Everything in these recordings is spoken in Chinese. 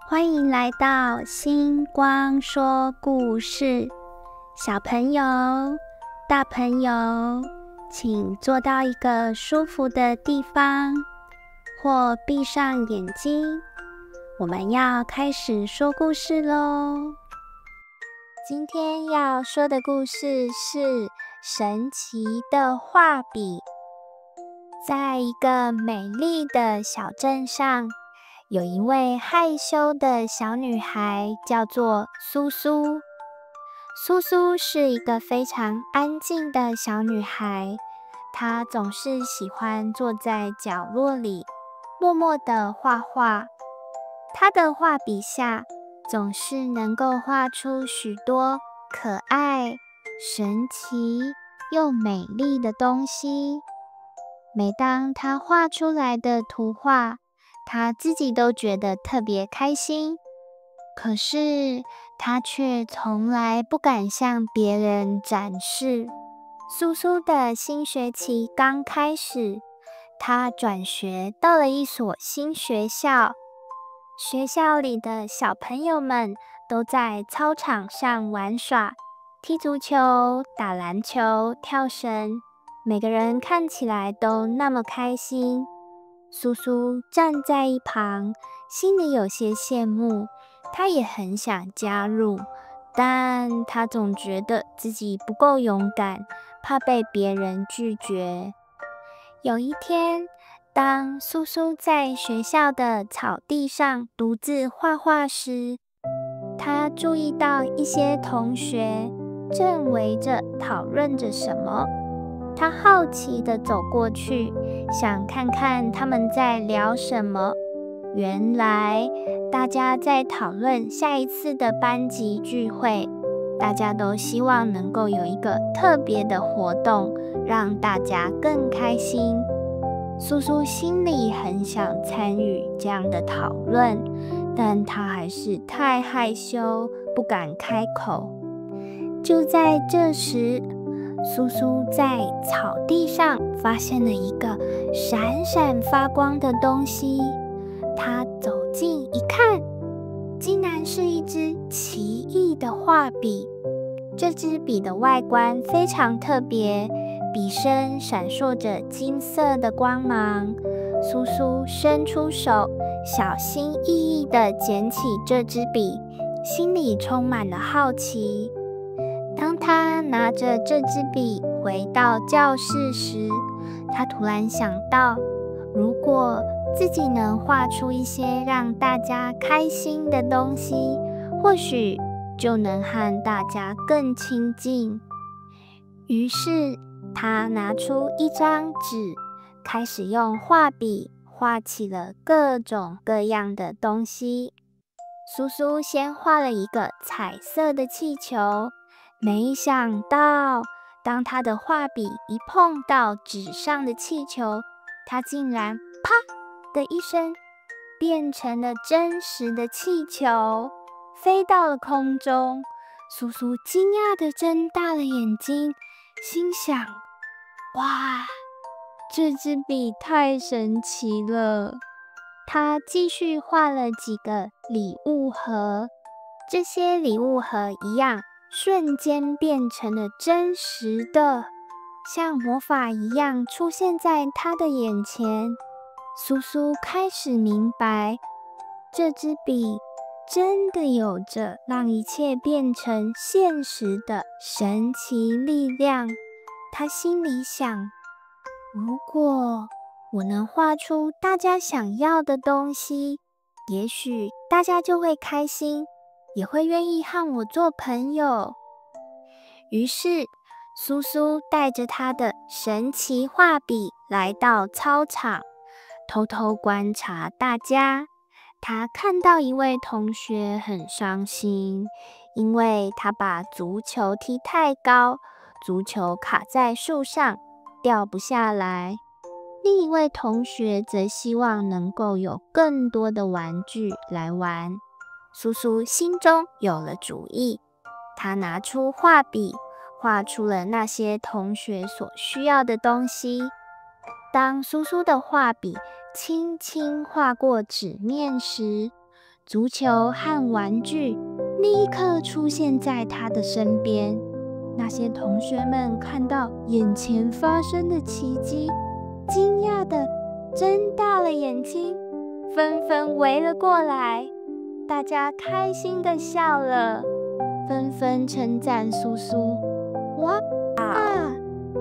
欢迎来到星光说故事。小朋友、大朋友，请坐到一个舒服的地方，或闭上眼睛。我们要开始说故事咯。今天要说的故事是神奇的画笔。在一个美丽的小镇上，有一位害羞的小女孩，叫做苏苏。苏苏是一个非常安静的小女孩，她总是喜欢坐在角落里，默默地画画。她的画笔下总是能够画出许多可爱、神奇又美丽的东西。每当她画出来的图画，她自己都觉得特别开心。可是她却从来不敢向别人展示。苏苏的新学期刚开始，她转学到了一所新学校。学校里的小朋友们都在操场上玩耍，踢足球、打篮球、跳绳，每个人看起来都那么开心。苏苏站在一旁，心里有些羡慕，她也很想加入，但她总觉得自己不够勇敢，怕被别人拒绝。有一天，当苏苏在学校的草地上独自画画时，她注意到一些同学正围着讨论着什么。她好奇地走过去，想看看他们在聊什么。原来大家在讨论下一次的班级聚会，大家都希望能够有一个特别的活动，让大家更开心。苏苏心里很想参与这样的讨论，但她还是太害羞，不敢开口。就在这时，苏苏在草地上发现了一个闪闪发光的东西。她走近一看，竟然是一支奇异的画笔。这支笔的外观非常特别，笔身闪烁着金色的光芒。苏苏伸出手，小心翼翼地捡起这支笔，心里充满了好奇。当他拿着这支笔回到教室时，他突然想到，如果自己能画出一些让大家开心的东西，或许就能和大家更亲近。于是他拿出一张纸，开始用画笔画起了各种各样的东西。苏苏先画了一个彩色的气球，没想到当他的画笔一碰到纸上的气球，它竟然啪的一声变成了真实的气球，飞到了空中。苏苏惊讶地睁大了眼睛，心想：哇，这支笔太神奇了。他继续画了几个礼物盒，这些礼物盒一样，瞬间变成了真实的，像魔法一样出现在他的眼前。苏苏开始明白，这支笔真的有着让一切变成现实的神奇力量。他心里想，如果我能画出大家想要的东西，也许大家就会开心，也会愿意和我做朋友。于是苏苏带着他的神奇画笔来到操场，偷偷观察大家。他看到一位同学很伤心，因为他把足球踢太高，足球卡在树上，掉不下来。另一位同学则希望能够有更多的玩具来玩。苏苏心中有了主意，他拿出画笔，画出了那些同学所需要的东西。当苏苏的画笔轻轻划过纸面时，足球和玩具立刻出现在他的身边。那些同学们看到眼前发生的奇迹，惊讶地睁大了眼睛，纷纷围了过来。大家开心地笑了，纷纷称赞苏苏：“哇，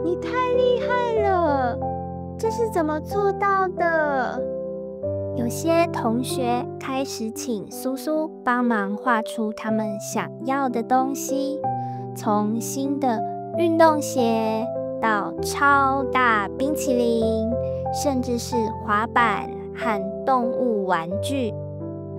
你太厉害了！这是怎么做到的？”有些同学开始请苏苏帮忙画出他们想要的东西，从新的运动鞋到超大冰淇淋，甚至是滑板和动物玩具。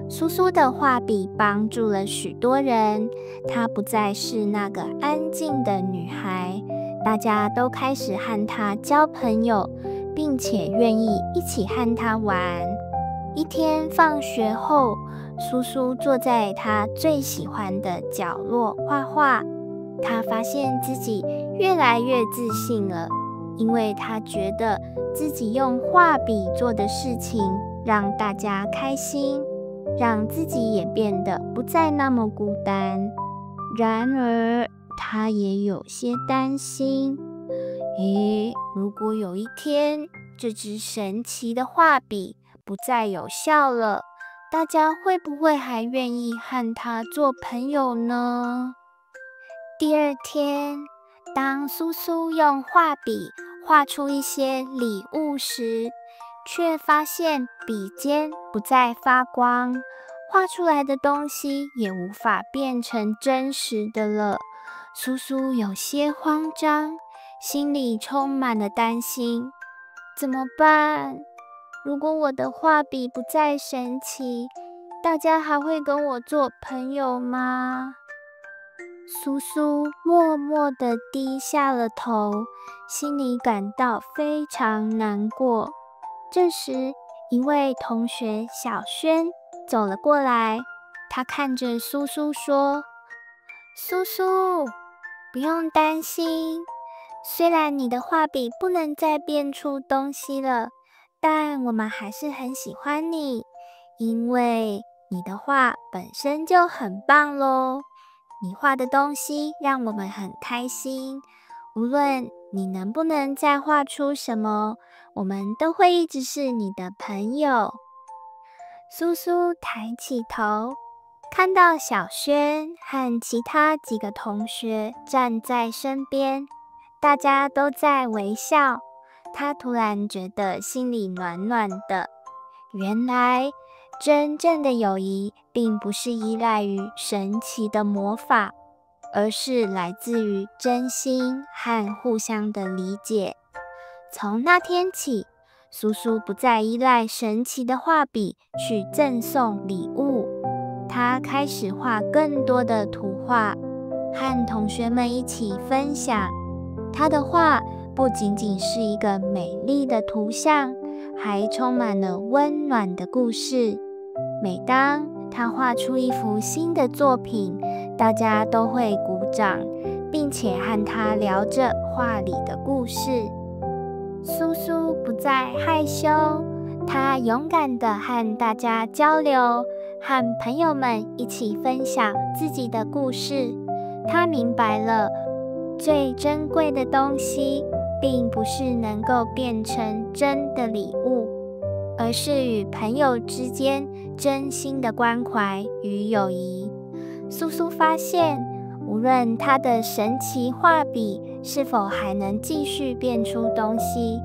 苏苏的画笔帮助了许多人，她不再是那个安静的女孩，大家都开始和她交朋友，并且愿意一起和她玩。一天放学后，苏苏坐在她最喜欢的角落画画。她发现自己越来越自信了，因为她觉得自己用画笔做的事情让大家开心，让自己也变得不再那么孤单。然而，她也有些担心，如果有一天这支神奇的画笔不再有效了，大家会不会还愿意和她做朋友呢？第二天，当苏苏用画笔画出一些礼物时，却发现笔尖不再发光，画出来的东西也无法变成真实的了。苏苏有些慌张，心里充满了担心。怎么办？如果我的画笔不再神奇，大家还会跟我做朋友吗？苏苏默默地低下了头，心里感到非常难过。这时，一位同学小轩走了过来，他看着苏苏说：“苏苏，不用担心，虽然你的画笔不能再变出东西了，但我们还是很喜欢你，因为你的画本身就很棒咯。你画的东西让我们很开心，无论你能不能再画出什么，我们都会一直是你的朋友。”苏苏抬起头，看到小轩和其他几个同学站在身边，大家都在微笑。他突然觉得心里暖暖的。原来，真正的友谊并不是依赖于神奇的魔法，而是来自于真心和互相的理解。从那天起，苏苏不再依赖神奇的画笔去赠送礼物，她开始画更多的图画，和同学们一起分享。她的画不仅仅是一个美丽的图像，还充满了温暖的故事。每当她画出一幅新的作品，大家都会鼓掌，并且和她聊着画里的故事。苏苏不再害羞，她勇敢地和大家交流，和朋友们一起分享自己的故事。她明白了，最珍贵的东西并不是能够变成真的礼物，而是与朋友之间真心的关怀与友谊。苏苏发现，无论她的神奇画笔是否还能继续变出东西，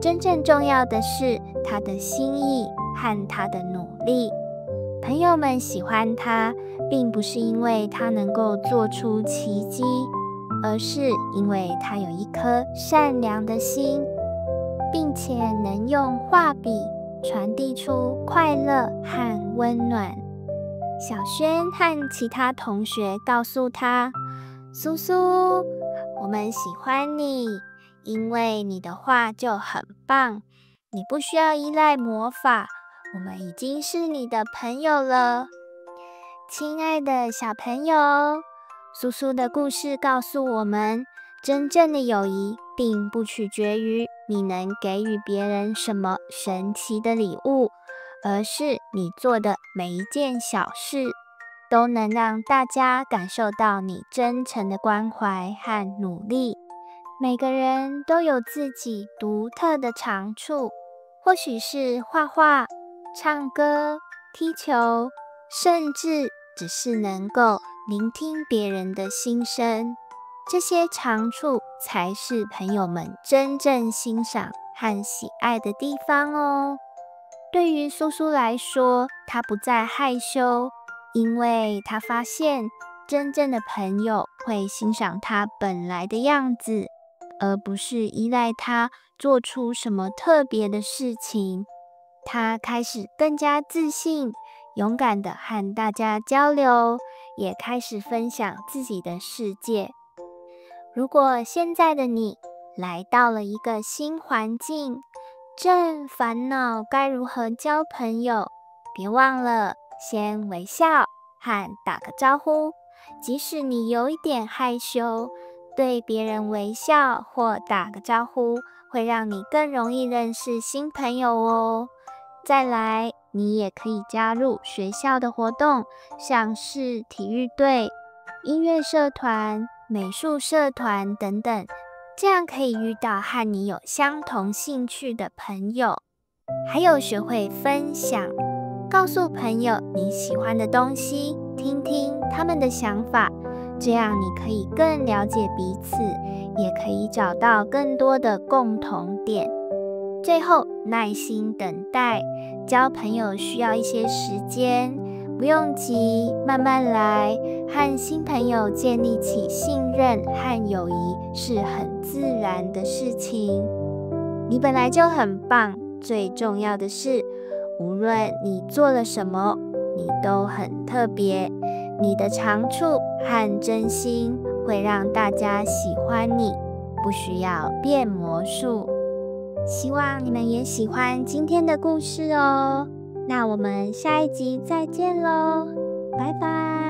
真正重要的是她的心意和她的努力。朋友们喜欢她，并不是因为她能够做出奇迹，而是因为她有一颗善良的心，并且能用画笔传递出快乐和温暖。小轩和其他同学告诉她：“苏苏，我们喜欢你，因为你的画就很棒，你不需要依赖魔法，我们已经是你的朋友了。”亲爱的小朋友，苏苏的故事告诉我们，真正的友谊并不取决于你能给予别人什么神奇的礼物，而是你做的每一件小事都能让大家感受到你真诚的关怀和努力。每个人都有自己独特的长处，或许是画画、唱歌、踢球，甚至只是能够聆听别人的心声。这些长处才是朋友们真正欣赏和喜爱的地方哦。对于苏苏来说，他不再害羞，因为他发现真正的朋友会欣赏他本来的样子，而不是依赖他做出什么特别的事情。他开始更加自信，勇敢地和大家交流，也开始分享自己的世界。如果现在的你来到了一个新环境，正烦恼该如何交朋友，别忘了先微笑和打个招呼。即使你有一点害羞，对别人微笑或打个招呼，会让你更容易认识新朋友哦。再来，你也可以加入学校的活动，像是体育队、音乐社团、美术社团等等，这样可以遇到和你有相同兴趣的朋友。还有学会分享，告诉朋友你喜欢的东西，听听他们的想法，这样你可以更了解彼此，也可以找到更多的共同点。最后，耐心等待，交朋友需要一些时间，不用急，慢慢来。和新朋友建立起信任和友谊是很自然的事情。你本来就很棒，最重要的是，无论你做了什么，你都很特别。你的长处和真心会让大家喜欢你，不需要变魔术。希望你们也喜欢今天的故事哦。那我们下一集再见喽，拜拜。